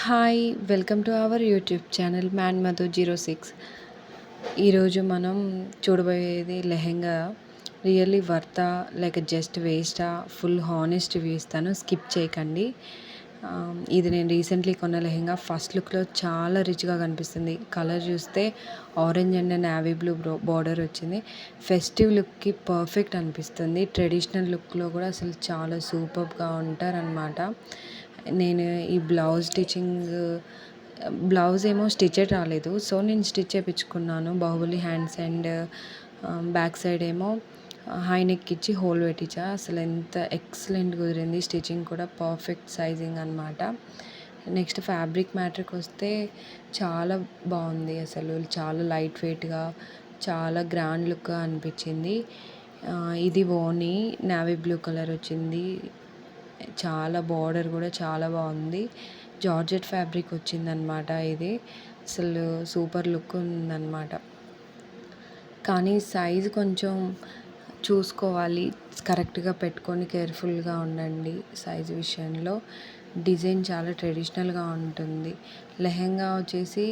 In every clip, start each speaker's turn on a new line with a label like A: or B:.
A: Hi! Welcome to our YouTube channel man Madhu 06. ఈరోజు మనం చూడబోయేది లెహెంగా రియల్లీ వర్తా లేక జస్ట్ వేస్టా ఫుల్ హానెస్ట్ రివ్యూ ఇస్తాను, స్కిప్ చేయకండి. ఇది నేను రీసెంట్లీ కొన్న లెహెంగా. ఫస్ట్ లుక్లో చాలా రిచ్గా కనిపిస్తుంది. కలర్ చూస్తే orange and navy blue border వచ్చింది. ఫెస్టివ్ లుక్కి పర్ఫెక్ట్ అనిపిస్తుంది. ట్రెడిషనల్ లుక్లో కూడా అసలు చాలా సూపర్గా ఉంటారనమాట. నేను ఈ బ్లౌజ్ ఏమో స్టిచ్చెడ్ రాలేదు, సో నేను స్టిచ్ చేయించుకున్నాను. Baahubali hands and back side ఏమో హై నెక్ ఇచ్చి హోల్ పెట్టించా. అసలు ఎంత ఎక్సలెంట్ కుదిరింది. స్టిచ్చింగ్ కూడా పర్ఫెక్ట్ సైజింగ్ అనమాట. నెక్స్ట్ ఫ్యాబ్రిక్ మ్యాటర్కి వస్తే చాలా బాగుంది. అసలు చాలా లైట్ వెయిట్గా, చాలా గ్రాండ్ లుక్గా అనిపించింది. ఇది ఓనీ నేవీ బ్లూ కలర్ వచ్చింది. చాలా బార్డర్ కూడా చాలా బాగుంది. జార్జెట్ ఫ్యాబ్రిక్ వచ్చిందనమాట. ఇది అసలు సూపర్ లుక్ ఉందన్నమాట. కానీ సైజు కొంచెం చూసుకోవాలి, కరెక్ట్గా పెట్టుకొని కేర్ఫుల్గా ఉండండి సైజు విషయంలో. డిజైన్ చాలా ట్రెడిషనల్గా ఉంటుంది. లెహెంగా వచ్చేసి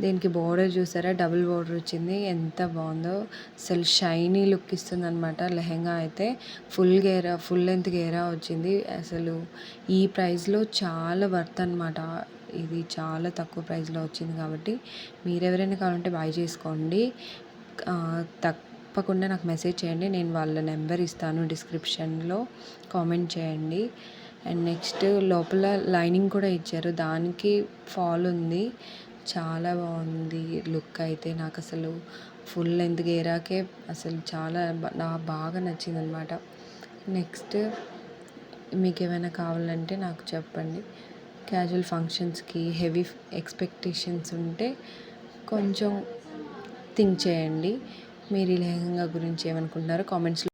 A: దీనికి బోర్డర్ చూసారా, డబుల్ బోర్డర్ వచ్చింది. ఎంత బాగుందో, అసలు షైనీ లుక్ ఇస్తుంది అనమాట. లెహెంగా అయితే ఫుల్ లెంత్ గేరా వచ్చింది. అసలు ఈ ప్రైస్లో చాలా వర్త్ అనమాట. ఇది చాలా తక్కువ ప్రైస్లో వచ్చింది కాబట్టి మీరు ఎవరైనా కావాలంటే బై చేసుకోండి. తప్పకుండా నాకు మెసేజ్ చేయండి, నేను వాళ్ళ నెంబర్ ఇస్తాను డిస్క్రిప్షన్లో, కామెంట్ చేయండి. అండ్ నెక్స్ట్ లోపల లైనింగ్ కూడా ఇచ్చారు, దానికి ఫాల్ ఉంది. చాలా బాగుంది లుక్ అయితే. నాకు అసలు ఫుల్ లెంత్ గేరాకే అసలు చాలా బాగా నచ్చింది అనమాట. నెక్స్ట్ మీకు ఏమైనా కావాలంటే నాకు చెప్పండి. క్యాజువల్ ఫంక్షన్స్కి హెవీ ఎక్స్పెక్టేషన్స్ ఉంటే కొంచెం థింక్ చేయండి. మీరు ఈ లెహంగా గురించి ఏమనుకుంటున్నారో కామెంట్స్లో